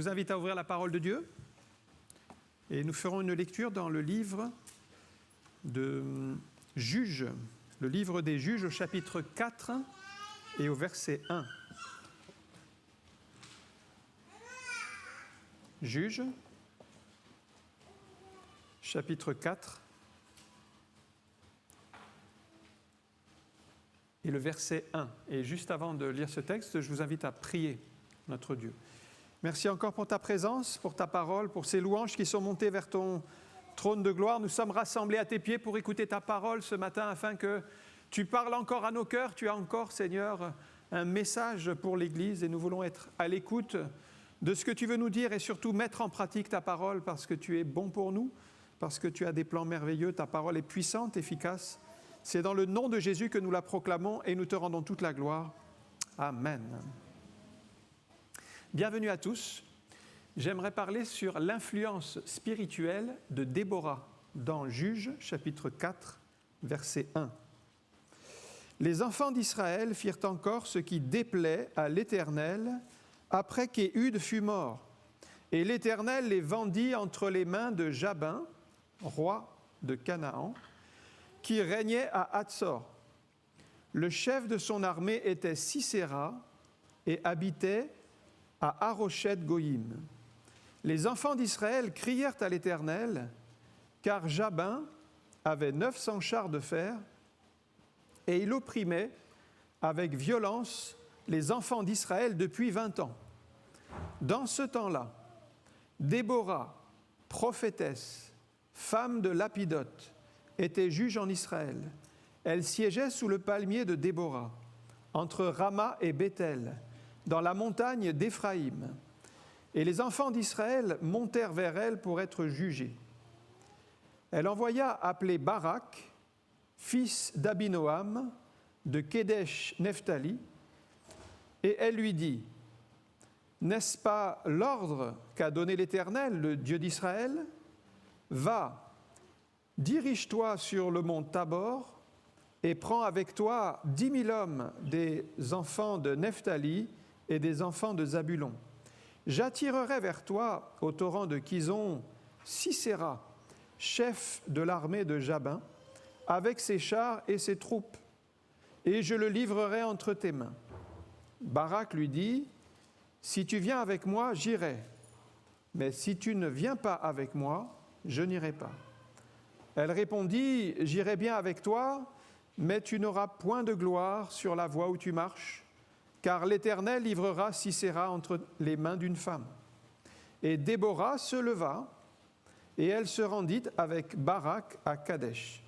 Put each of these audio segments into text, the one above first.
vous invite à ouvrir la parole de Dieu et nous ferons une lecture dans le livre de Juges, le livre des Juges au chapitre 4 et au verset 1. Juges, chapitre 4 et le verset 1. Et juste avant de lire ce texte, je vous invite à prier notre Dieu. Merci encore pour ta présence, pour ta parole, pour ces louanges qui sont montées vers ton trône de gloire. Nous sommes rassemblés à tes pieds pour écouter ta parole ce matin afin que tu parles encore à nos cœurs. Tu as encore, Seigneur, un message pour l'Église et nous voulons être à l'écoute de ce que tu veux nous dire et surtout mettre en pratique ta parole parce que tu es bon pour nous, parce que tu as des plans merveilleux. Ta parole est puissante, efficace. C'est dans le nom de Jésus que nous la proclamons et nous te rendons toute la gloire. Amen. Bienvenue à tous. J'aimerais parler sur l'influence spirituelle de Déborah dans Juges, chapitre 4, verset 1. Les enfants d'Israël firent encore ce qui déplaît à l'Éternel après qu'Éhud fut mort. Et l'Éternel les vendit entre les mains de Jabin, roi de Canaan, qui régnait à Hatzor. Le chef de son armée était Sisera et habitait à Haroshet-Goïm. Les enfants d'Israël crièrent à l'Éternel, car Jabin avait 900 chars de fer, et il opprimait avec violence les enfants d'Israël depuis 20 ans. Dans ce temps-là, Déborah, prophétesse, femme de Lapidote, était juge en Israël. Elle siégeait sous le palmier de Déborah, entre Rama et Béthel, dans la montagne d'Éphraïm. Et les enfants d'Israël montèrent vers elle pour être jugés. Elle envoya appeler Barak, fils d'Abinoam, de Kédesh-Nephtali, et elle lui dit, « N'est-ce pas l'ordre qu'a donné l'Éternel, le Dieu d'Israël ? Va, dirige-toi sur le mont Tabor et prends avec toi 10 000 hommes des enfants de Nephtali et des enfants de Zabulon. J'attirerai vers toi, au torrent de Kison, Sisera, chef de l'armée de Jabin, avec ses chars et ses troupes, et je le livrerai entre tes mains. » Barak lui dit, « Si tu viens avec moi, j'irai, mais si tu ne viens pas avec moi, je n'irai pas. » Elle répondit, « J'irai bien avec toi, mais tu n'auras point de gloire sur la voie où tu marches, car l'Éternel livrera Sisera entre les mains d'une femme. » Et Déborah se leva, et elle se rendit avec Barak à Kadesh.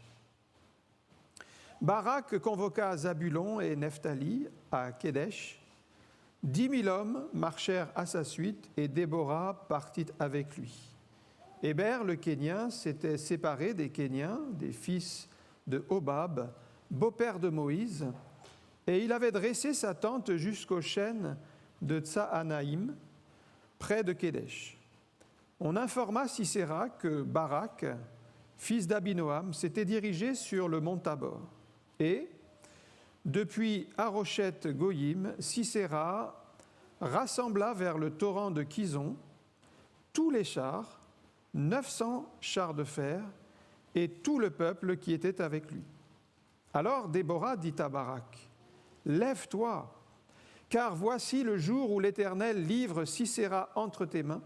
Barak convoqua Zabulon et Nephtali à Kédesh. 10 000 hommes marchèrent à sa suite, et Déborah partit avec lui. Héber, le Kénien, s'était séparé des Kéniens, des fils de Hobab, beau-père de Moïse, et il avait dressé sa tente jusqu'au chêne de Tsahanaïm, près de Kédesh. On informa Sisera que Barak, fils d'Abinoam, s'était dirigé sur le mont Tabor. Et, depuis Haroshet-Goïm, Sisera rassembla vers le torrent de Kison tous les chars, 900 chars de fer, et tout le peuple qui était avec lui. Alors Déborah dit à Barak, « Lève-toi, car voici le jour où l'Éternel livre Sisera entre tes mains.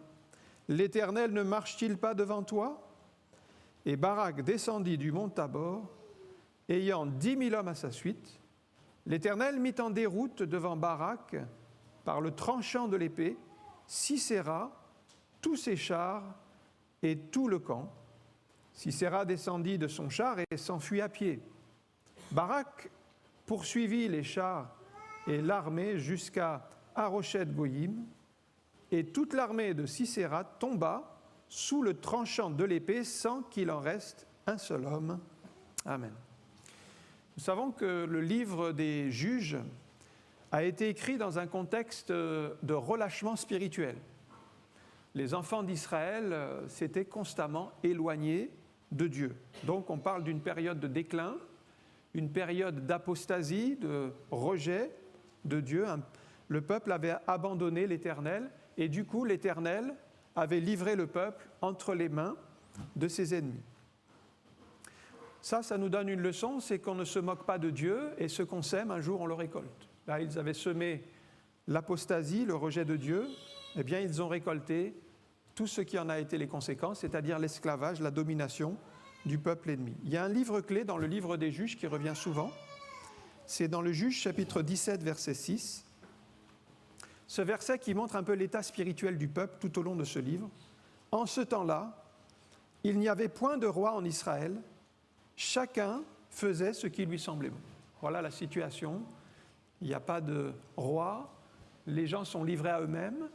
L'Éternel ne marche-t-il pas devant toi ?» Et Barak descendit du mont Tabor, ayant 10 000 hommes à sa suite. L'Éternel mit en déroute devant Barak, par le tranchant de l'épée, Sisera, tous ses chars et tout le camp. Sisera descendit de son char et s'enfuit à pied. Barak poursuivit les chars et l'armée jusqu'à Haroshet-Goïm, et toute l'armée de Sisera tomba sous le tranchant de l'épée sans qu'il en reste un seul homme. Amen. Nous savons que le livre des Juges a été écrit dans un contexte de relâchement spirituel. Les enfants d'Israël s'étaient constamment éloignés de Dieu. Donc on parle d'une période de déclin, une période d'apostasie, de rejet de Dieu. Le peuple avait abandonné l'Éternel et du coup l'Éternel avait livré le peuple entre les mains de ses ennemis. Ça nous donne une leçon, c'est qu'on ne se moque pas de Dieu, et ce qu'on sème, un jour on le récolte. Là, ils avaient semé l'apostasie, le rejet de Dieu, eh bien ils ont récolté tout ce qui en a été les conséquences, c'est-à-dire l'esclavage, la domination du peuple ennemi. Il y a un livre clé dans le livre des Juges qui revient souvent, c'est dans le Juge chapitre 17, verset 6. Ce verset qui montre un peu l'état spirituel du peuple tout au long de ce livre. En ce temps-là, il n'y avait point de roi en Israël, chacun faisait ce qui lui semblait bon. Voilà la situation, il n'y a pas de roi, les gens sont livrés à eux-mêmes,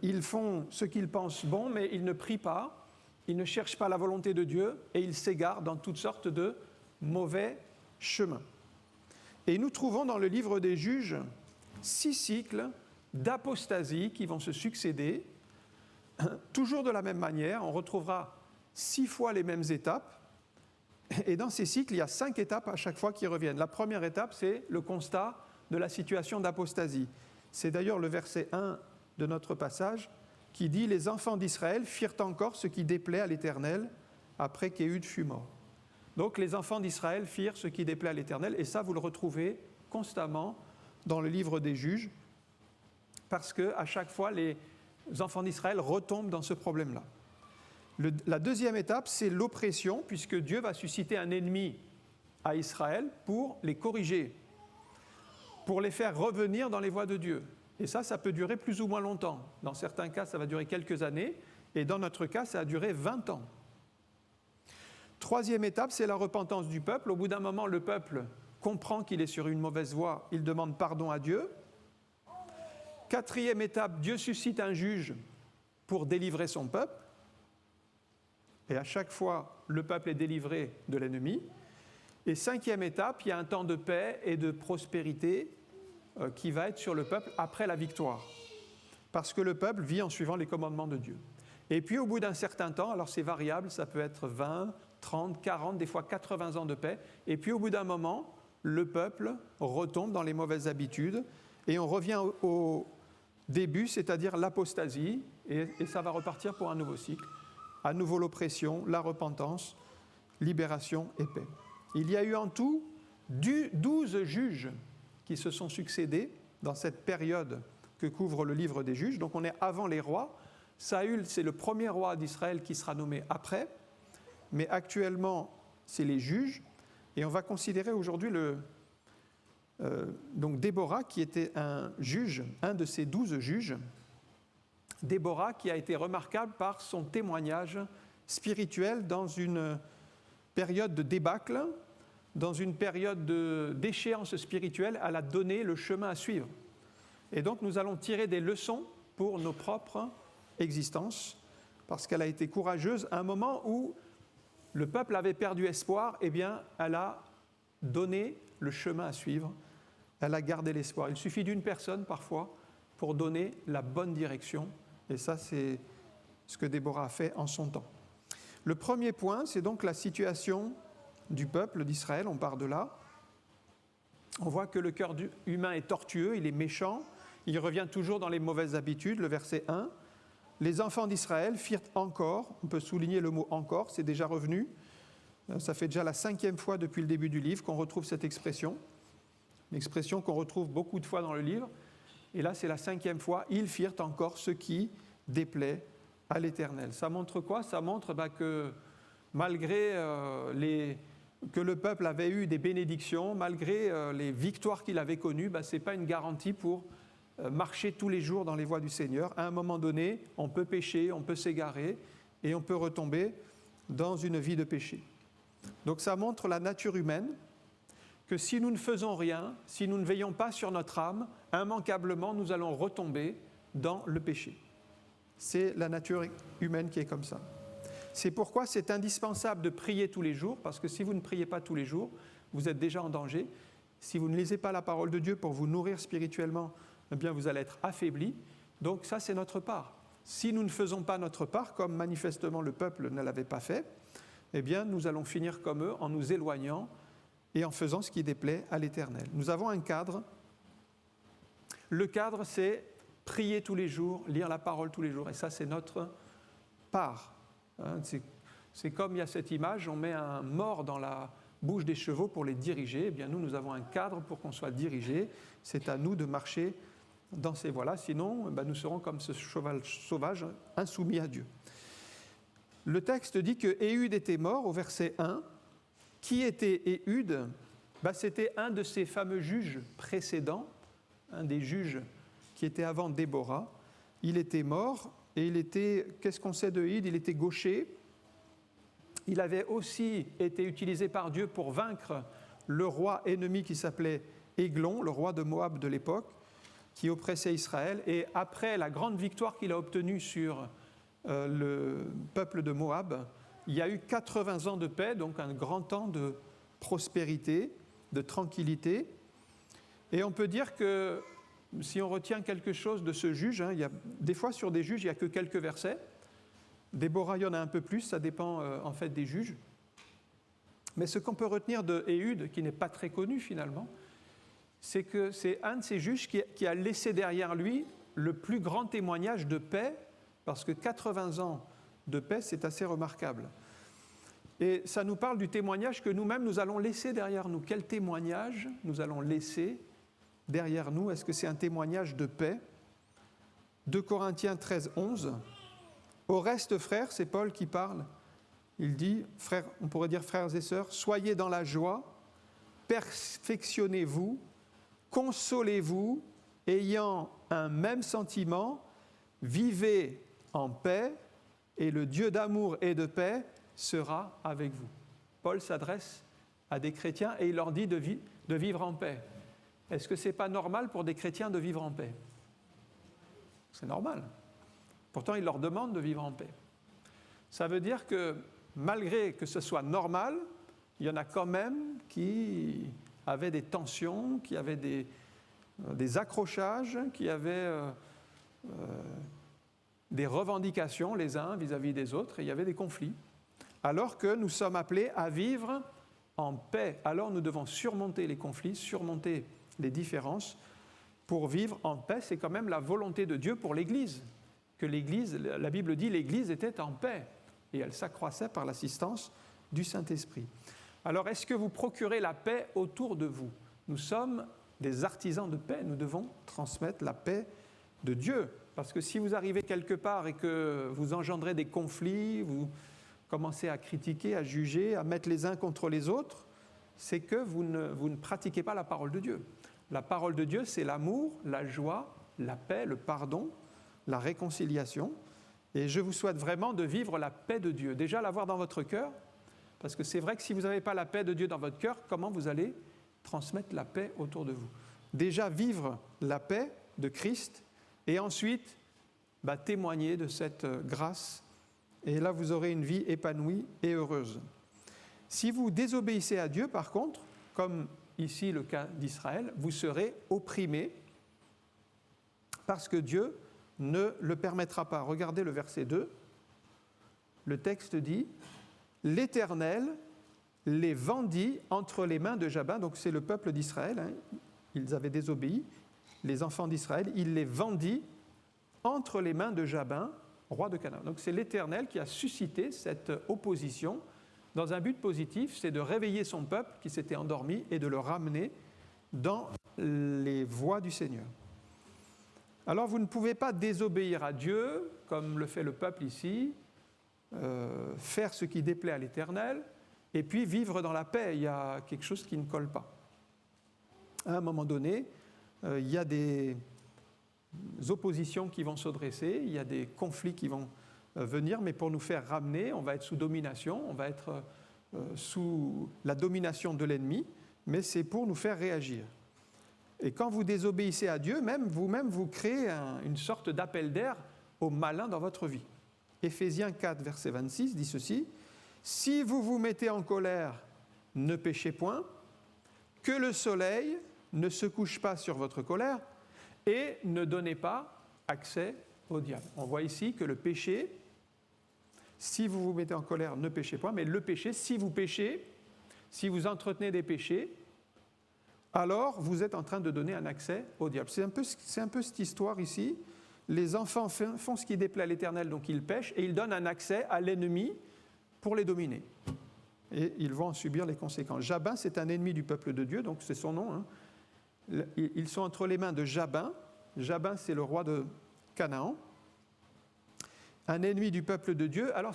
ils font ce qu'ils pensent bon, mais ils ne prient pas, ils ne cherchent pas la volonté de Dieu et ils s'égarent dans toutes sortes de mauvais chemins. Et nous trouvons dans le livre des Juges 6 cycles d'apostasie qui vont se succéder, toujours de la même manière, on retrouvera 6 fois les mêmes étapes, et dans ces cycles, il y a 5 étapes à chaque fois qui reviennent. La première étape, c'est le constat de la situation d'apostasie. C'est d'ailleurs le verset 1 de notre passage qui dit « Les enfants d'Israël firent encore ce qui déplaît à l'Éternel après qu'Éhud fut mort. » Donc les enfants d'Israël firent ce qui déplaît à l'Éternel, et ça vous le retrouvez constamment dans le livre des Juges, parce qu'à chaque fois, les enfants d'Israël retombent dans ce problème-là. La deuxième étape, c'est l'oppression, puisque Dieu va susciter un ennemi à Israël pour les corriger, pour les faire revenir dans les voies de Dieu. Et ça peut durer plus ou moins longtemps. Dans certains cas, ça va durer quelques années, et dans notre cas, ça a duré 20 ans. Troisième étape, c'est la repentance du peuple. Au bout d'un moment, le peuple comprend qu'il est sur une mauvaise voie, il demande pardon à Dieu. Quatrième étape, Dieu suscite un juge pour délivrer son peuple. Et à chaque fois, le peuple est délivré de l'ennemi. Et cinquième étape, il y a un temps de paix et de prospérité qui va être sur le peuple après la victoire. Parce que le peuple vit en suivant les commandements de Dieu. Et puis au bout d'un certain temps, alors c'est variable, ça peut être 20, 30, 40, des fois 80 ans de paix. Et puis au bout d'un moment, le peuple retombe dans les mauvaises habitudes et on revient au début, c'est-à-dire l'apostasie, et ça va repartir pour un nouveau cycle. À nouveau l'oppression, la repentance, libération et paix. Il y a eu en tout 12 juges qui se sont succédés dans cette période que couvre le livre des Juges. Donc on est avant les rois. Saül, c'est le premier roi d'Israël qui sera nommé après, mais actuellement, c'est les juges. Et on va considérer aujourd'hui donc Déborah, qui était un juge, un de ces 12 juges. Déborah, qui a été remarquable par son témoignage spirituel dans une période de débâcle, dans une période d'échéance spirituelle, elle a donné le chemin à suivre. Et donc nous allons tirer des leçons pour nos propres existences, parce qu'elle a été courageuse à un moment où le peuple avait perdu espoir, eh bien elle a donné le chemin à suivre, elle a gardé l'espoir. Il suffit d'une personne parfois pour donner la bonne direction, et ça c'est ce que Déborah a fait en son temps. Le premier point, c'est donc la situation du peuple d'Israël, on part de là. On voit que le cœur humain est tortueux, il est méchant, il revient toujours dans les mauvaises habitudes, le verset 1. Les enfants d'Israël firent encore, on peut souligner le mot « encore », c'est déjà revenu, ça fait déjà la 5e fois depuis le début du livre qu'on retrouve cette expression, une expression qu'on retrouve beaucoup de fois dans le livre, et là c'est la 5e fois, ils firent encore ce qui déplaît à l'Éternel. Ça montre quoi ? Ça montre que malgré que le peuple avait eu des bénédictions, malgré les victoires qu'il avait connues, ce n'est pas une garantie pour marcher tous les jours dans les voies du Seigneur. À un moment donné, on peut pécher, on peut s'égarer et on peut retomber dans une vie de péché. Donc ça montre la nature humaine, que si nous ne faisons rien, si nous ne veillons pas sur notre âme, immanquablement nous allons retomber dans le péché. C'est la nature humaine qui est comme ça. C'est pourquoi c'est indispensable de prier tous les jours, parce que si vous ne priez pas tous les jours, vous êtes déjà en danger. Si vous ne lisez pas la parole de Dieu pour vous nourrir spirituellement, eh bien vous allez être affaiblis. Donc ça, c'est notre part. Si nous ne faisons pas notre part, comme manifestement le peuple ne l'avait pas fait, eh bien nous allons finir comme eux en nous éloignant et en faisant ce qui déplaît à l'Éternel. Nous avons un cadre. Le cadre, c'est prier tous les jours, lire la parole tous les jours. Et ça, c'est notre part. C'est comme il y a cette image, on met un mors dans la bouche des chevaux pour les diriger. Eh bien, nous avons un cadre pour qu'on soit dirigé. C'est à nous de marcher dans ces voies-là. Sinon, nous serons comme ce cheval sauvage, insoumis à Dieu. Le texte dit que Éhud était mort au verset 1. Qui était Éhud ? C'était un de ces fameux juges précédents, un des juges qui était avant Déborah. Il était mort et il était, qu'est-ce qu'on sait de Éhud ? Il était gaucher. Il avait aussi été utilisé par Dieu pour vaincre le roi ennemi qui s'appelait Églon, le roi de Moab de l'époque, qui oppressait Israël. Et après la grande victoire qu'il a obtenue sur le peuple de Moab, il y a eu 80 ans de paix, donc un grand temps de prospérité, de tranquillité. Et on peut dire que, si on retient quelque chose de ce juge, il y a, des fois sur des juges, il n'y a que quelques versets. Déborah, il y en a un peu plus, ça dépend en fait des juges. Mais ce qu'on peut retenir de Éhud, qui n'est pas très connu finalement, c'est que c'est un de ces juges qui a laissé derrière lui le plus grand témoignage de paix, parce que 80 ans de paix, c'est assez remarquable. Et ça nous parle du témoignage que nous-mêmes, nous allons laisser derrière nous. Quel témoignage nous allons laisser derrière nous ? Est-ce que c'est un témoignage de paix ? 2 Corinthiens 13, 11. Au reste, frères, c'est Paul qui parle. Il dit, frères, on pourrait dire frères et sœurs, soyez dans la joie, perfectionnez-vous, consolez-vous, ayant un même sentiment, vivez en paix, et le Dieu d'amour et de paix sera avec vous. Paul s'adresse à des chrétiens et il leur dit de vivre en paix. Est-ce que ce n'est pas normal pour des chrétiens de vivre en paix ? C'est normal. Pourtant, il leur demande de vivre en paix. Ça veut dire que, malgré que ce soit normal, il y en a quand même qui avaient des tensions, qui avaient des accrochages, qui avaient des revendications les uns vis-à-vis des autres, et il y avait des conflits. Alors que nous sommes appelés à vivre en paix. Alors nous devons surmonter les conflits, surmonter les différences pour vivre en paix. C'est quand même la volonté de Dieu pour l'Église. Que l'Église, la Bible dit, l'Église était en paix et elle s'accroissait par l'assistance du Saint-Esprit. Alors, est-ce que vous procurez la paix autour de vous ? Nous sommes des artisans de paix, nous devons transmettre la paix de Dieu. Parce que si vous arrivez quelque part et que vous engendrez des conflits, vous commencez à critiquer, à juger, à mettre les uns contre les autres, c'est que vous ne pratiquez pas la parole de Dieu. La parole de Dieu, c'est l'amour, la joie, la paix, le pardon, la réconciliation. Et je vous souhaite vraiment de vivre la paix de Dieu. Déjà, l'avoir dans votre cœur, parce que c'est vrai que si vous n'avez pas la paix de Dieu dans votre cœur, comment vous allez transmettre la paix autour de vous ? Déjà, vivre la paix de Christ, et ensuite, témoigner de cette grâce. Et là, vous aurez une vie épanouie et heureuse. Si vous désobéissez à Dieu, par contre, comme ici le cas d'Israël, vous serez opprimés parce que Dieu ne le permettra pas. Regardez le verset 2. Le texte dit « L'Éternel les vendit entre les mains de Jabin », donc c'est le peuple d'Israël, ils avaient désobéi, les enfants d'Israël, il les vendit entre les mains de Jabin, roi de Canaan. Donc c'est l'Éternel qui a suscité cette opposition dans un but positif, c'est de réveiller son peuple qui s'était endormi et de le ramener dans les voies du Seigneur. Alors vous ne pouvez pas désobéir à Dieu, comme le fait le peuple ici, faire ce qui déplaît à l'Éternel, et puis vivre dans la paix. Il y a quelque chose qui ne colle pas. À un moment donné, il y a des oppositions qui vont se dresser, il y a des conflits qui vont venir, mais pour nous faire ramener, on va être sous domination, on va être sous la domination de l'ennemi, mais c'est pour nous faire réagir. Et quand vous désobéissez à Dieu, vous-même, vous créez une sorte d'appel d'air au malin dans votre vie. Éphésiens 4, verset 26 dit ceci, « Si vous vous mettez en colère, ne péchez point, que le soleil ne se couche pas sur votre colère, et ne donnez pas accès au diable. » On voit ici que le péché, si vous vous mettez en colère, ne péchez point, mais le péché, si vous péchez, si vous entretenez des péchés, alors vous êtes en train de donner un accès au diable. C'est un peu cette histoire ici. les enfants font ce qui déplaît à l'Éternel, donc ils pêchent, et ils donnent un accès à l'ennemi pour les dominer. Et ils vont en subir les conséquences. Jabin, c'est un ennemi du peuple de Dieu, donc c'est son nom. Hein. Ils sont entre les mains de Jabin. Jabin, c'est le roi de Canaan. Un ennemi du peuple de Dieu. Alors,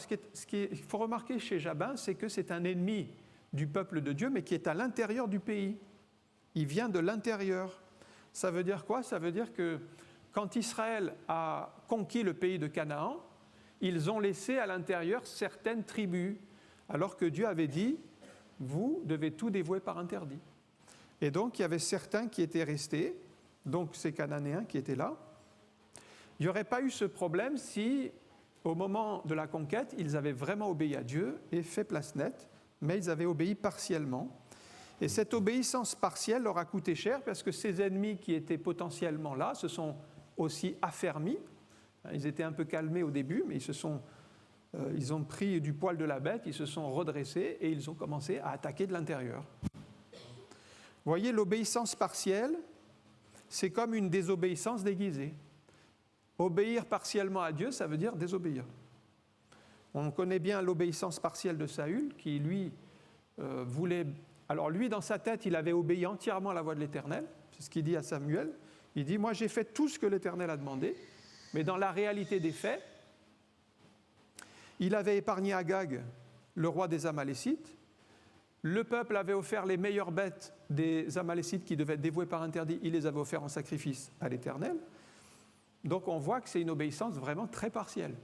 il faut remarquer chez Jabin, c'est que c'est un ennemi du peuple de Dieu, mais qui est à l'intérieur du pays. Il vient de l'intérieur. Ça veut dire quoi? Ça veut dire que quand Israël a conquis le pays de Canaan, ils ont laissé à l'intérieur certaines tribus, alors que Dieu avait dit, vous devez tout dévouer par interdit. Et donc, il y avait certains qui étaient restés, donc ces Cananéens qui étaient là. Il n'y aurait pas eu ce problème si, au moment de la conquête, ils avaient vraiment obéi à Dieu et fait place nette, mais ils avaient obéi partiellement. Et cette obéissance partielle leur a coûté cher parce que ces ennemis qui étaient potentiellement là se sont aussi affermis. Ils étaient un peu calmés au début, mais ils ont pris du poil de la bête, ils se sont redressés et ils ont commencé à attaquer de l'intérieur. Vous voyez, l'obéissance partielle, c'est comme une désobéissance déguisée. Obéir partiellement à Dieu, ça veut dire désobéir. On connaît bien l'obéissance partielle de Saül, qui lui voulait... Alors lui, dans sa tête, il avait obéi entièrement à la voix de l'Éternel. C'est ce qu'il dit à Samuel. Il dit, moi j'ai fait tout ce que l'Éternel a demandé, mais dans la réalité des faits, il avait épargné Agag, le roi des Amalécites. Le peuple avait offert les meilleures bêtes des Amalécites qui devaient être dévouées par interdit. Il les avait offerts en sacrifice à l'Éternel. Donc on voit que c'est une obéissance vraiment très partielle.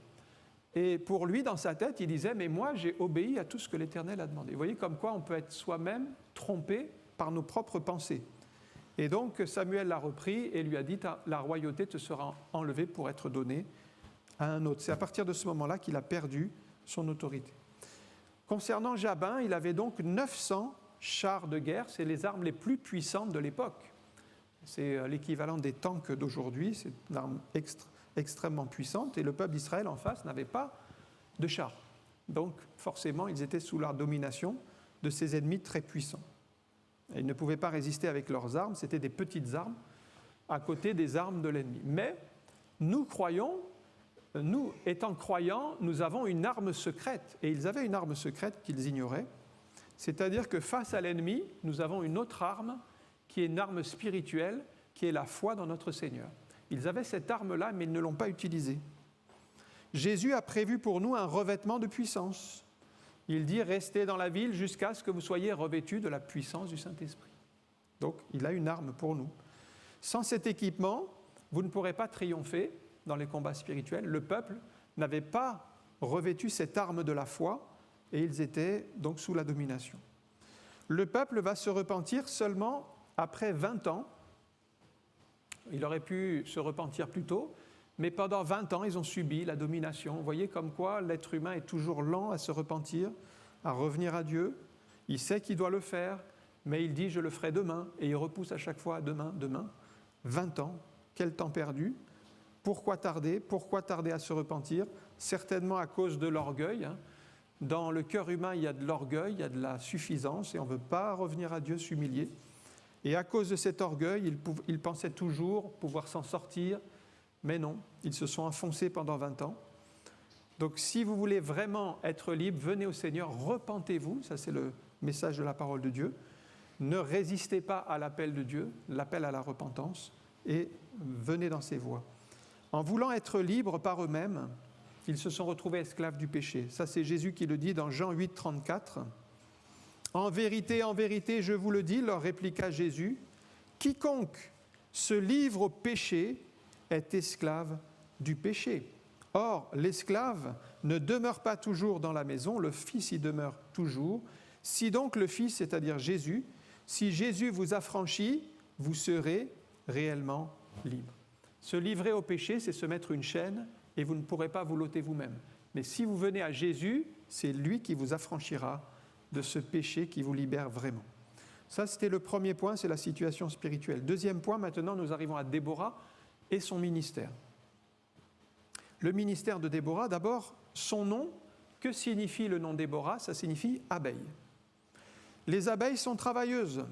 Et pour lui, dans sa tête, il disait, mais moi j'ai obéi à tout ce que l'Éternel a demandé. Vous voyez comme quoi on peut être soi-même trompé par nos propres pensées. Et donc Samuel l'a repris et lui a dit, la royauté te sera enlevée pour être donnée à un autre. C'est à partir de ce moment-là qu'il a perdu son autorité. Concernant Jabin, il avait donc 900 chars de guerre, c'est les armes les plus puissantes de l'époque. C'est l'équivalent des tanks d'aujourd'hui, c'est une arme extrêmement puissante, et le peuple d'Israël en face n'avait pas de chars. Donc forcément, ils étaient sous la domination de ces ennemis très puissants. Et ils ne pouvaient pas résister avec leurs armes, c'était des petites armes à côté des armes de l'ennemi. Mais nous croyons, nous étant croyants, nous avons une arme secrète, et ils avaient une arme secrète qu'ils ignoraient, c'est-à-dire que face à l'ennemi, nous avons une autre arme qui est une arme spirituelle, qui est la foi dans notre Seigneur. Ils avaient cette arme-là, mais ils ne l'ont pas utilisée. Jésus a prévu pour nous un revêtement de puissance. Il dit « Restez dans la ville jusqu'à ce que vous soyez revêtus de la puissance du Saint-Esprit ». Donc, il a une arme pour nous. Sans cet équipement, vous ne pourrez pas triompher dans les combats spirituels. Le peuple n'avait pas revêtu cette arme de la foi et ils étaient donc sous la domination. Le peuple va se repentir seulement après 20 ans. Il aurait pu se repentir plus tôt, mais pendant 20 ans, ils ont subi la domination. Vous voyez comme quoi l'être humain est toujours lent à se repentir, à revenir à Dieu. Il sait qu'il doit le faire, mais il dit « je le ferai demain » et il repousse à chaque fois « demain, demain ». 20 ans, quel temps perdu. Pourquoi tarder à se repentir? Certainement à cause de l'orgueil. Dans le cœur humain, il y a de l'orgueil, il y a de la suffisance et on ne veut pas revenir à Dieu, s'humilier. Et à cause de cet orgueil, ils pensaient toujours pouvoir s'en sortir, mais non, ils se sont enfoncés pendant 20 ans. Donc si vous voulez vraiment être libre, venez au Seigneur, repentez-vous, ça c'est le message de la parole de Dieu. Ne résistez pas à l'appel de Dieu, l'appel à la repentance, et venez dans ses voies. En voulant être libres par eux-mêmes, ils se sont retrouvés esclaves du péché. Ça c'est Jésus qui le dit dans Jean 8, 34. « En vérité, je vous le dis, leur répliqua Jésus, quiconque se livre au péché est esclave du péché. Or, l'esclave ne demeure pas toujours dans la maison, le Fils y demeure toujours. Si donc le Fils, c'est-à-dire Jésus, si Jésus vous affranchit, vous serez réellement libre. » Se livrer au péché, c'est se mettre une chaîne et vous ne pourrez pas vous l'ôter vous-même. Mais si vous venez à Jésus, c'est lui qui vous affranchira de ce péché qui vous libère vraiment. Ça, c'était le premier point, c'est la situation spirituelle. Deuxième point, maintenant, nous arrivons à Déborah et son ministère. Le ministère de Déborah, d'abord, son nom. Que signifie le nom Déborah? Ça signifie abeille. Les abeilles sont travailleuses.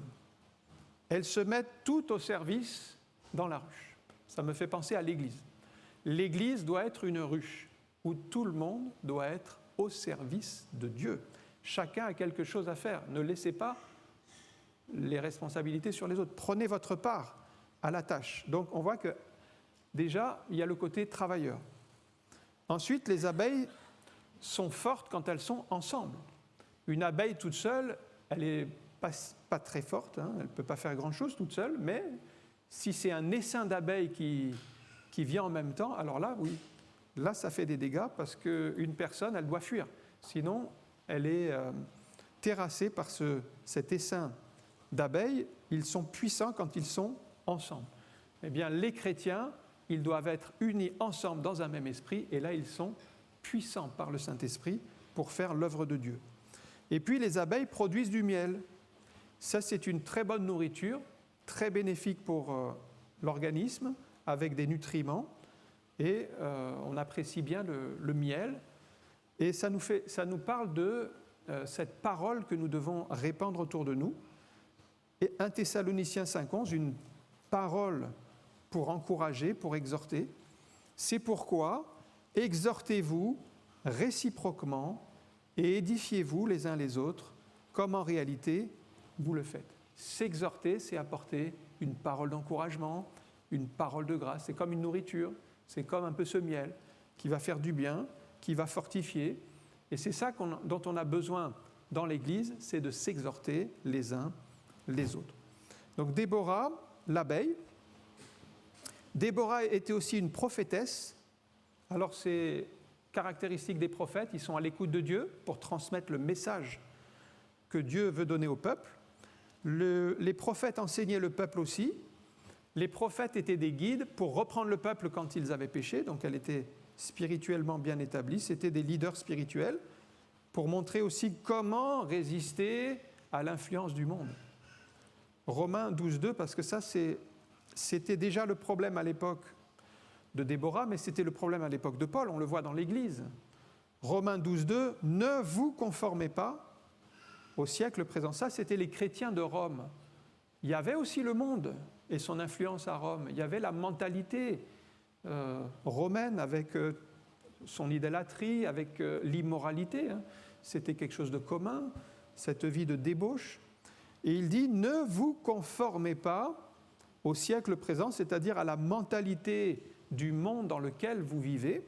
Elles se mettent toutes au service dans la ruche. Ça me fait penser à l'Église. l'Église doit être une ruche où tout le monde doit être au service de Dieu. Chacun a quelque chose à faire. Ne laissez pas les responsabilités sur les autres. Prenez votre part à la tâche. Donc on voit que déjà, il y a le côté travailleur. Ensuite, les abeilles sont fortes quand elles sont ensemble. Une abeille toute seule, elle n'est pas très forte, hein, elle ne peut pas faire grand-chose toute seule, mais si c'est un essaim d'abeilles qui vient en même temps, alors là, oui, là, ça fait des dégâts parce qu'une personne, elle doit fuir. Sinon, elle est terrassée par cet essaim d'abeilles. Ils sont puissants quand ils sont ensemble. Eh bien, les chrétiens, ils doivent être unis ensemble dans un même esprit, et là, ils sont puissants par le Saint-Esprit pour faire l'œuvre de Dieu. Et puis, les abeilles produisent du miel. Ça, c'est une très bonne nourriture, très bénéfique pour l'organisme, avec des nutriments, et on apprécie bien le miel. Et ça nous parle de cette parole que nous devons répandre autour de nous. Et 1 Thessaloniciens 5,11, une parole pour encourager, pour exhorter. C'est pourquoi exhortez-vous réciproquement et édifiez-vous les uns les autres, comme en réalité vous le faites. S'exhorter, c'est apporter une parole d'encouragement, une parole de grâce. C'est comme une nourriture, c'est comme un peu ce miel qui va faire du bien, qui va fortifier. Et c'est ça dont on a besoin dans l'Église, c'est de s'exhorter les uns les autres. Donc Déborah, l'abeille. Déborah était aussi une prophétesse. Alors c'est caractéristique des prophètes, ils sont à l'écoute de Dieu pour transmettre le message que Dieu veut donner au peuple. Les prophètes enseignaient le peuple aussi. Les prophètes étaient des guides pour reprendre le peuple quand ils avaient péché, donc elle était spirituellement bien établie. C'était des leaders spirituels pour montrer aussi comment résister à l'influence du monde. Romains 12,2, parce que ça, c'était déjà le problème à l'époque de Déborah, mais c'était le problème à l'époque de Paul, on le voit dans l'Église. Romains 12,2, ne vous conformez pas au siècle présent. Ça, c'était les chrétiens de Rome. Il y avait aussi le monde et son influence à Rome. Il y avait la mentalité romaine avec son idolâtrie, avec l'immoralité. Hein. C'était quelque chose de commun, cette vie de débauche. Et il dit, ne vous conformez pas au siècle présent, c'est-à-dire à la mentalité du monde dans lequel vous vivez,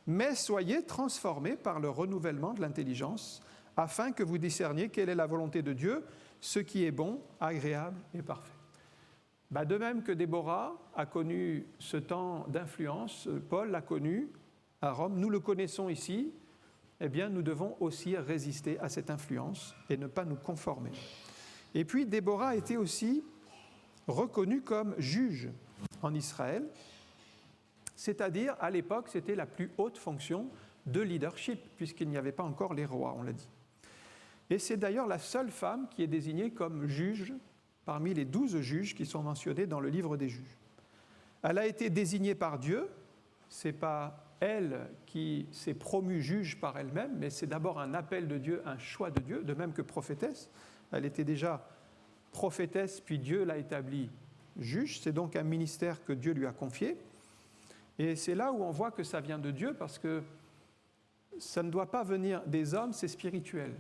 mais soyez transformés par le renouvellement de l'intelligence, afin que vous discerniez quelle est la volonté de Dieu, ce qui est bon, agréable et parfait. De même que Déborah a connu ce temps d'influence, Paul l'a connu à Rome, nous le connaissons ici, eh bien nous devons aussi résister à cette influence et ne pas nous conformer. Et puis Déborah était aussi reconnue comme juge en Israël, c'est-à-dire à l'époque c'était la plus haute fonction de leadership, puisqu'il n'y avait pas encore les rois, on l'a dit. Et c'est d'ailleurs la seule femme qui est désignée comme juge parmi les 12 juges qui sont mentionnés dans le livre des juges. Elle a été désignée par Dieu, ce n'est pas elle qui s'est promue juge par elle-même, mais c'est d'abord un appel de Dieu, un choix de Dieu, de même que prophétesse. Elle était déjà prophétesse, puis Dieu l'a établie juge, c'est donc un ministère que Dieu lui a confié. Et c'est là où on voit que ça vient de Dieu, parce que ça ne doit pas venir des hommes, c'est spirituel.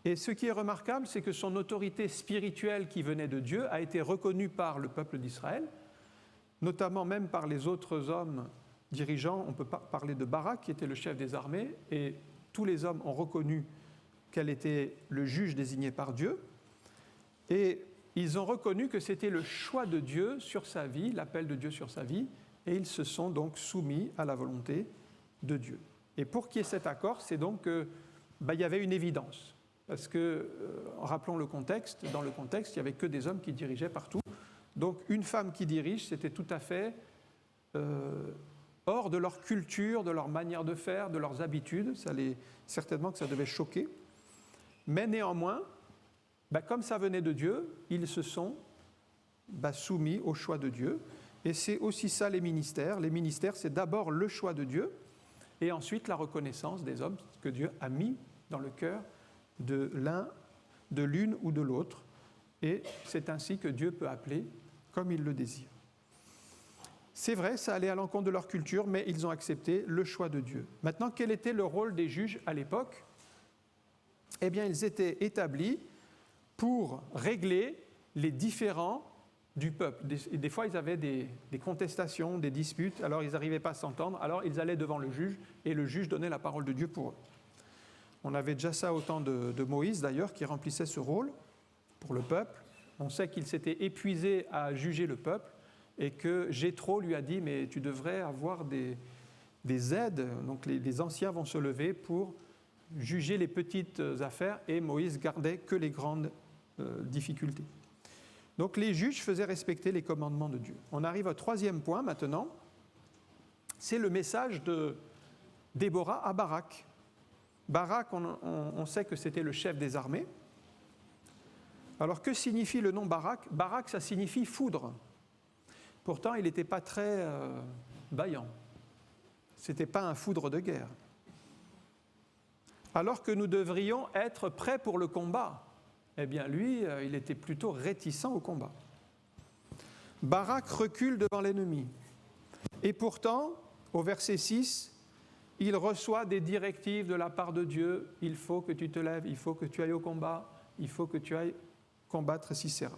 Et ce qui est remarquable, c'est que son autorité spirituelle qui venait de Dieu a été reconnue par le peuple d'Israël, notamment même par les autres hommes dirigeants. On peut parler de Barak, qui était le chef des armées, et tous les hommes ont reconnu qu'elle était le juge désigné par Dieu. Et ils ont reconnu que c'était le choix de Dieu sur sa vie, l'appel de Dieu sur sa vie, et ils se sont donc soumis à la volonté de Dieu. Et pour qu'il y ait cet accord, c'est donc qu'il y avait une évidence. Parce que, rappelons le contexte, dans le contexte, il n'y avait que des hommes qui dirigeaient partout. Donc une femme qui dirige, c'était tout à fait hors de leur culture, de leur manière de faire, de leurs habitudes. Certainement que ça devait choquer. Mais néanmoins, comme ça venait de Dieu, ils se sont soumis au choix de Dieu. Et c'est aussi ça les ministères. Les ministères, c'est d'abord le choix de Dieu, et ensuite la reconnaissance des hommes que Dieu a mis dans le cœur de l'un, de l'une ou de l'autre. Et c'est ainsi que Dieu peut appeler comme il le désire. C'est vrai, ça allait à l'encontre de leur culture, mais ils ont accepté le choix de Dieu. Maintenant, quel était le rôle des juges à l'époque? Eh bien, ils étaient établis pour régler les différends du peuple. Des fois, ils avaient des contestations, des disputes, alors ils n'arrivaient pas à s'entendre, alors ils allaient devant le juge, et le juge donnait la parole de Dieu pour eux. On avait déjà ça au temps de Moïse, d'ailleurs, qui remplissait ce rôle pour le peuple. On sait qu'il s'était épuisé à juger le peuple, et que Jéthro lui a dit « mais tu devrais avoir des aides ». Donc les anciens vont se lever pour juger les petites affaires, et Moïse gardait que les grandes difficultés. Donc les juges faisaient respecter les commandements de Dieu. On arrive au troisième point maintenant, c'est le message de Déborah à Barak. Barak, on sait que c'était le chef des armées. Alors que signifie le nom Barak? Barak, ça signifie foudre. Pourtant, il n'était pas très vaillant. Ce n'était pas un foudre de guerre. Alors que nous devrions être prêts pour le combat, eh bien lui, il était plutôt réticent au combat. Barak recule devant l'ennemi. Et pourtant, au verset 6, il reçoit des directives de la part de Dieu. Il faut que tu te lèves, il faut que tu ailles au combat, il faut que tu ailles combattre Sisera.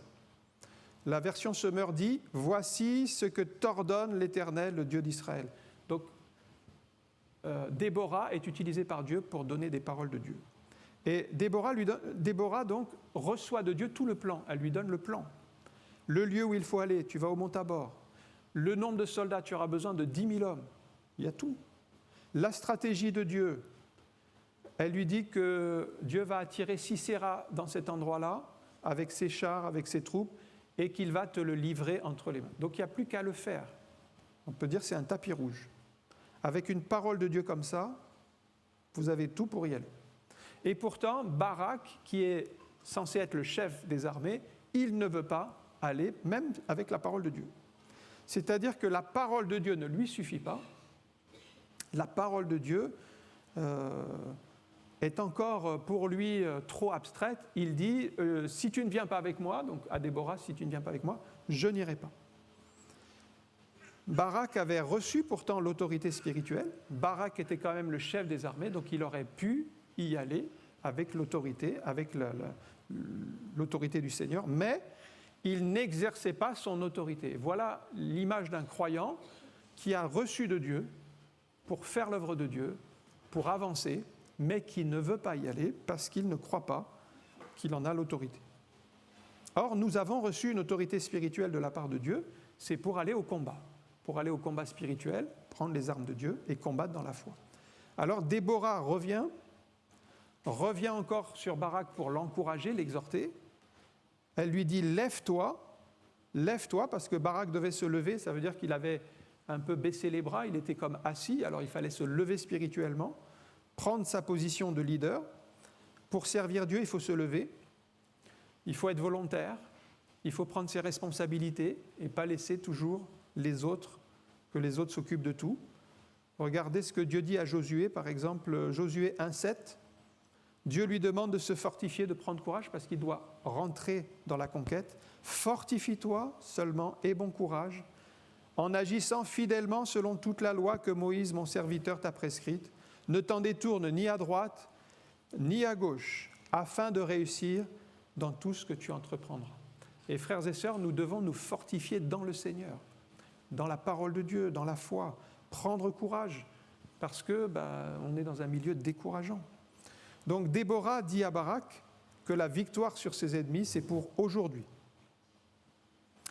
La version Semeur dit « Voici ce que t'ordonne l'Éternel, le Dieu d'Israël ». Donc, Déborah est utilisée par Dieu pour donner des paroles de Dieu. Et Déborah donc reçoit de Dieu tout le plan. Elle lui donne le plan. Le lieu où il faut aller, tu vas au mont Tabor. Le nombre de soldats, tu auras besoin de 10 000 hommes. Il y a tout. La stratégie de Dieu. Elle lui dit que Dieu va attirer Sisera dans cet endroit-là, avec ses chars, avec ses troupes, et qu'il va te le livrer entre les mains. Donc il n'y a plus qu'à le faire. On peut dire que c'est un tapis rouge. Avec une parole de Dieu comme ça, vous avez tout pour y aller. Et pourtant, Barak, qui est censé être le chef des armées, il ne veut pas aller, même avec la parole de Dieu. C'est-à-dire que la parole de Dieu ne lui suffit pas. La parole de Dieu est encore pour lui trop abstraite. Il dit « si tu ne viens pas avec moi », donc à Déborah, « si tu ne viens pas avec moi, je n'irai pas ». Barak avait reçu pourtant l'autorité spirituelle. Barak était quand même le chef des armées, donc il aurait pu y aller avec l'autorité, avec l'autorité du Seigneur, mais il n'exerçait pas son autorité. Voilà l'image d'un croyant qui a reçu de Dieu pour faire l'œuvre de Dieu, pour avancer, mais qui ne veut pas y aller parce qu'il ne croit pas qu'il en a l'autorité. Or, nous avons reçu une autorité spirituelle de la part de Dieu, c'est pour aller au combat spirituel, prendre les armes de Dieu et combattre dans la foi. Alors Déborah revient encore sur Barak pour l'encourager, l'exhorter. Elle lui dit « lève-toi », parce que Barak devait se lever, ça veut dire qu'il avait un peu baissé les bras, il était comme assis, alors il fallait se lever spirituellement, prendre sa position de leader. Pour servir Dieu, il faut se lever, il faut être volontaire, il faut prendre ses responsabilités et pas laisser toujours que les autres s'occupent de tout. Regardez ce que Dieu dit à Josué, par exemple, Josué 1,7. Dieu lui demande de se fortifier, de prendre courage parce qu'il doit rentrer dans la conquête. « Fortifie-toi seulement et bon courage, en agissant fidèlement selon toute la loi que Moïse, mon serviteur, t'a prescrite. Ne t'en détourne ni à droite, ni à gauche, afin de réussir dans tout ce que tu entreprendras. » Et frères et sœurs, nous devons nous fortifier dans le Seigneur, dans la parole de Dieu, dans la foi, prendre courage, parce que on est dans un milieu décourageant. Donc Déborah dit à Barak que la victoire sur ses ennemis, c'est pour aujourd'hui.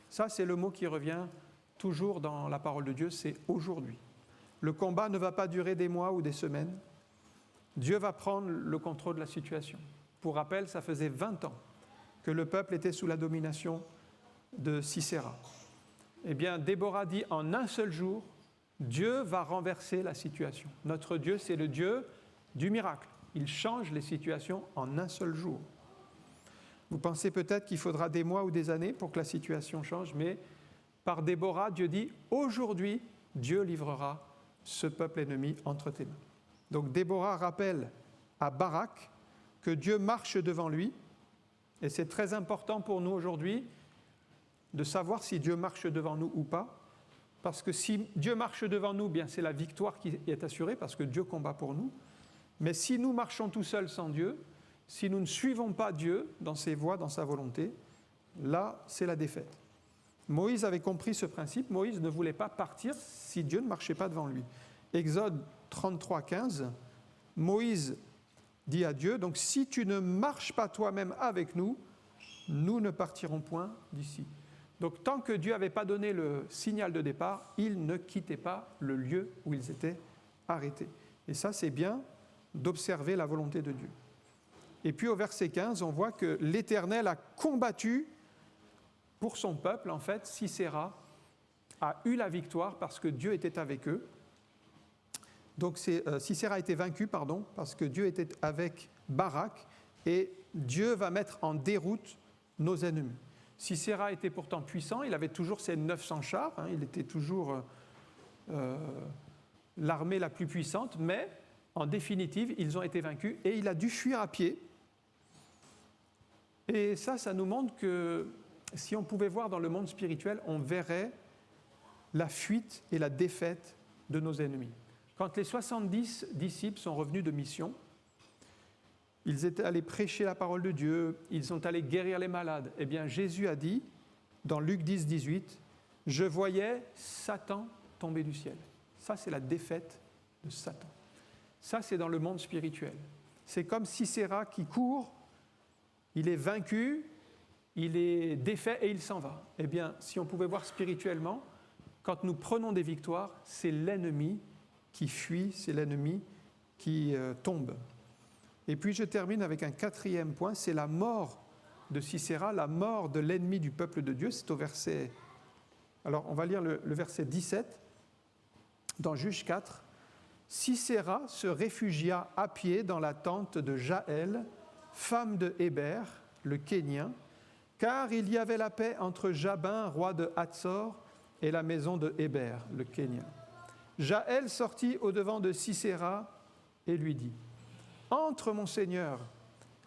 Ça, c'est le mot qui revient toujours dans la parole de Dieu, c'est aujourd'hui. Le combat ne va pas durer des mois ou des semaines. Dieu va prendre le contrôle de la situation. Pour rappel, ça faisait 20 ans que le peuple était sous la domination de Sisera. Eh bien, Déborah dit en un seul jour, Dieu va renverser la situation. Notre Dieu, c'est le Dieu du miracle. Il change les situations en un seul jour. Vous pensez peut-être qu'il faudra des mois ou des années pour que la situation change, mais par Déborah, Dieu dit « Aujourd'hui, Dieu livrera ce peuple ennemi entre tes mains. » Donc Déborah rappelle à Barak que Dieu marche devant lui, et c'est très important pour nous aujourd'hui de savoir si Dieu marche devant nous ou pas, parce que si Dieu marche devant nous, bien c'est la victoire qui est assurée, parce que Dieu combat pour nous. Mais si nous marchons tout seuls sans Dieu, si nous ne suivons pas Dieu dans ses voies, dans sa volonté, là, c'est la défaite. Moïse avait compris ce principe. Moïse ne voulait pas partir si Dieu ne marchait pas devant lui. Exode 33, 15, Moïse dit à Dieu, donc si tu ne marches pas toi-même avec nous, nous ne partirons point d'ici. Donc tant que Dieu n'avait pas donné le signal de départ, ils ne quittaient pas le lieu où ils étaient arrêtés. Et ça, c'est bien d'observer la volonté de Dieu. Et puis au verset 15, on voit que l'Éternel a combattu pour son peuple. En fait, Sisera a eu la victoire parce que Dieu était avec eux. Donc Sisera a été vaincu, parce que Dieu était avec Barak et Dieu va mettre en déroute nos ennemis. Sisera était pourtant puissant, il avait toujours ses 900 chars, il était toujours l'armée la plus puissante, mais en définitive, ils ont été vaincus et il a dû fuir à pied. Et ça nous montre que si on pouvait voir dans le monde spirituel, on verrait la fuite et la défaite de nos ennemis. Quand les 70 disciples sont revenus de mission, ils étaient allés prêcher la parole de Dieu, ils sont allés guérir les malades. Eh bien, Jésus a dit, dans Luc 10, 18, « Je voyais Satan tomber du ciel. » Ça, c'est la défaite de Satan. Ça, c'est dans le monde spirituel. C'est comme Sisera qui court, il est vaincu, il est défait et il s'en va. Eh bien, si on pouvait voir spirituellement, quand nous prenons des victoires, c'est l'ennemi qui fuit, c'est l'ennemi qui tombe. Et puis je termine avec un 4e point, c'est la mort de Sisera, la mort de l'ennemi du peuple de Dieu. C'est au verset... Alors on va lire le verset 17, dans Juge 4. Sisera se réfugia à pied dans la tente de Jaël, femme de Héber, le Kénien, car il y avait la paix entre Jabin, roi de Hatzor, et la maison de Héber, le Kénien. Jaël sortit au-devant de Sisera et lui dit, « Entre, mon Seigneur,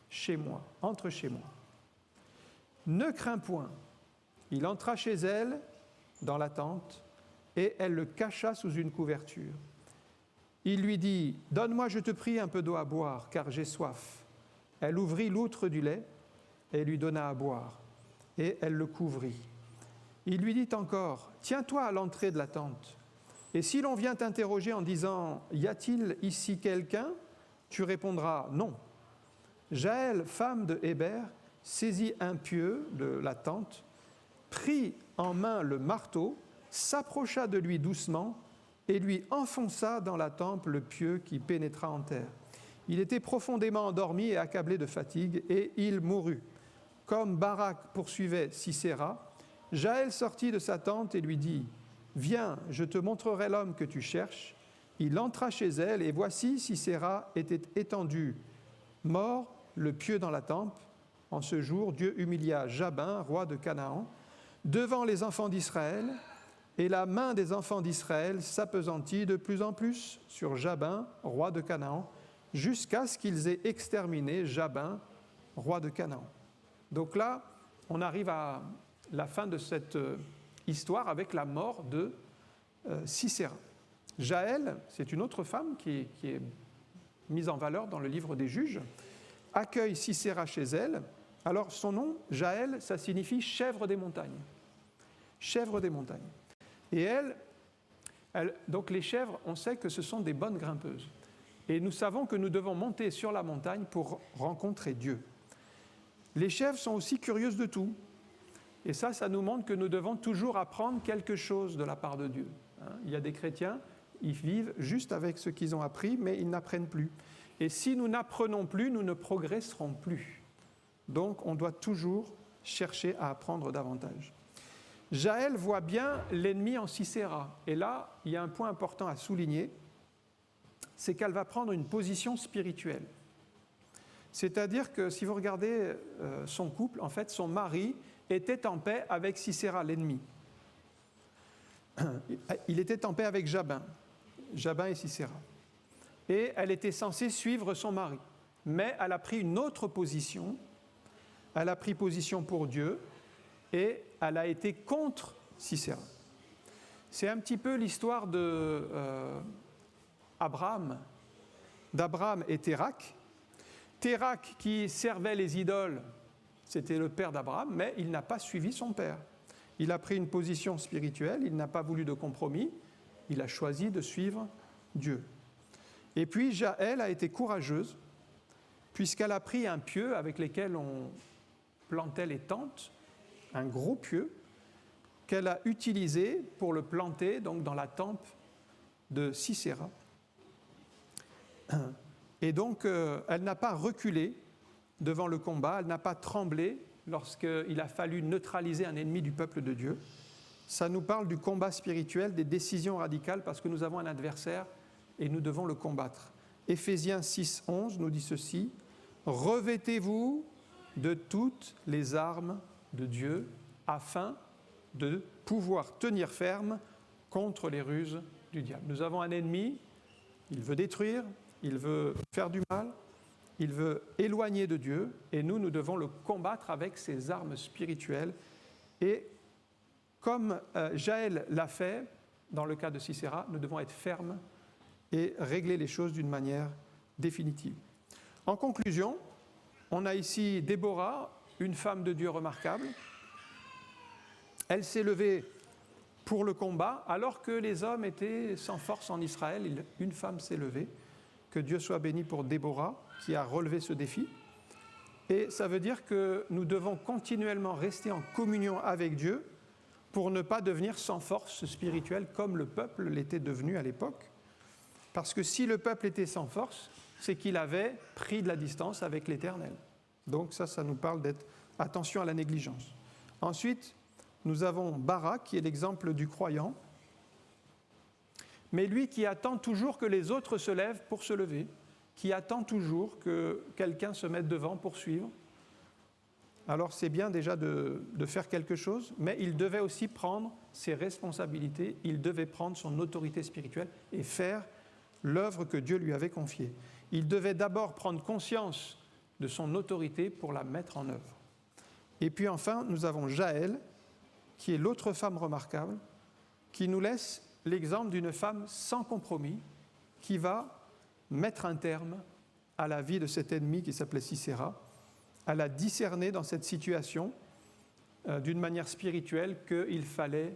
chez moi, entre chez moi. Ne crains point. » Il entra chez elle, dans la tente, et elle le cacha sous une couverture. Il lui dit, « Donne-moi, je te prie, un peu d'eau à boire, car j'ai soif. » Elle ouvrit l'outre du lait et lui donna à boire, et elle le couvrit. Il lui dit encore, « Tiens-toi à l'entrée de la tente, et si l'on vient t'interroger en disant, « Y a-t-il ici quelqu'un ?» tu répondras, « Non. » Jaël, femme de Héber, saisit un pieu de la tente, prit en main le marteau, s'approcha de lui doucement et lui enfonça dans la tempe le pieu qui pénétra en terre. Il était profondément endormi et accablé de fatigue, et il mourut. Comme Barak poursuivait Sisera, Jaël sortit de sa tente et lui dit, « Viens, je te montrerai l'homme que tu cherches. » Il entra chez elle, et voici Sisera était étendu, mort, le pieu dans la tempe. En ce jour, Dieu humilia Jabin, roi de Canaan, devant les enfants d'Israël, et la main des enfants d'Israël s'appesantit de plus en plus sur Jabin, roi de Canaan, jusqu'à ce qu'ils aient exterminé Jabin, roi de Canaan. Donc là, on arrive à la fin de cette histoire avec la mort de Sisera. Jaël, c'est une autre femme qui est mise en valeur dans le livre des Juges, accueille Sisera chez elle. Alors son nom, Jaël, ça signifie chèvre des montagnes. Chèvre des montagnes. Et elle, donc les chèvres, on sait que ce sont des bonnes grimpeuses. Et nous savons que nous devons monter sur la montagne pour rencontrer Dieu. Les chèvres sont aussi curieuses de tout. Et ça nous montre que nous devons toujours apprendre quelque chose de la part de Dieu. Il y a des chrétiens, ils vivent juste avec ce qu'ils ont appris, mais ils n'apprennent plus. Et si nous n'apprenons plus, nous ne progresserons plus. Donc on doit toujours chercher à apprendre davantage. Jaël voit bien l'ennemi en Sisera. Et là, il y a un point important à souligner, c'est qu'elle va prendre une position spirituelle. C'est-à-dire que si vous regardez son couple, en fait, son mari était en paix avec Sisera, l'ennemi. Il était en paix avec Jabin et Sisera. Et elle était censée suivre son mari. Mais elle a pris une autre position. Elle a pris position pour Dieu et elle a été contre Sisera. C'est un petit peu l'histoire d'Abraham et Térakh. Térakh qui servait les idoles, c'était le père d'Abraham, mais il n'a pas suivi son père. Il a pris une position spirituelle, il n'a pas voulu de compromis, il a choisi de suivre Dieu. Et puis Jaël a été courageuse, puisqu'elle a pris un pieu avec lequel on plantait les tentes, un gros pieu, qu'elle a utilisé pour le planter donc, dans la tente de Sisera. Et donc, elle n'a pas reculé devant le combat, elle n'a pas tremblé lorsqu'il a fallu neutraliser un ennemi du peuple de Dieu. Ça nous parle du combat spirituel, des décisions radicales, parce que nous avons un adversaire et nous devons le combattre. Éphésiens 6, 11 nous dit ceci, « Revêtez-vous de toutes les armes de Dieu, afin de pouvoir tenir ferme contre les ruses du diable. » Nous avons un ennemi, il veut détruire, il veut faire du mal, il veut éloigner de Dieu, et nous devons le combattre avec ces armes spirituelles. Et comme Jaël l'a fait, dans le cas de Sisera, nous devons être fermes et régler les choses d'une manière définitive. En conclusion, on a ici Déborah, une femme de Dieu remarquable. Elle s'est levée pour le combat, alors que les hommes étaient sans force en Israël. Une femme s'est levée. Que Dieu soit béni pour Déborah, qui a relevé ce défi. Et ça veut dire que nous devons continuellement rester en communion avec Dieu pour ne pas devenir sans force spirituelle comme le peuple l'était devenu à l'époque. Parce que si le peuple était sans force, c'est qu'il avait pris de la distance avec l'Éternel. Donc ça nous parle d'être attention à la négligence. Ensuite, nous avons Barak, qui est l'exemple du croyant, mais lui qui attend toujours que les autres se lèvent pour se lever, qui attend toujours que quelqu'un se mette devant pour suivre. Alors c'est bien déjà de faire quelque chose, mais il devait aussi prendre ses responsabilités, il devait prendre son autorité spirituelle et faire l'œuvre que Dieu lui avait confiée. Il devait d'abord prendre conscience de son autorité pour la mettre en œuvre. Et puis enfin, nous avons Jaël, qui est l'autre femme remarquable, qui nous laisse l'exemple d'une femme sans compromis, qui va mettre un terme à la vie de cet ennemi qui s'appelait Sisera. Elle a discerné dans cette situation, d'une manière spirituelle, qu'il fallait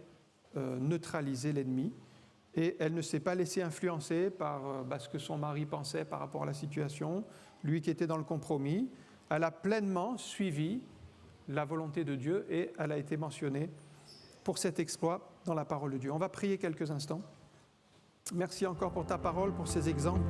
neutraliser l'ennemi. Et elle ne s'est pas laissée influencer par ce que son mari pensait par rapport à la situation, lui qui était dans le compromis. Elle a pleinement suivi la volonté de Dieu et elle a été mentionnée pour cet exploit dans la parole de Dieu. On va prier quelques instants. Merci encore pour ta parole, pour ces exemples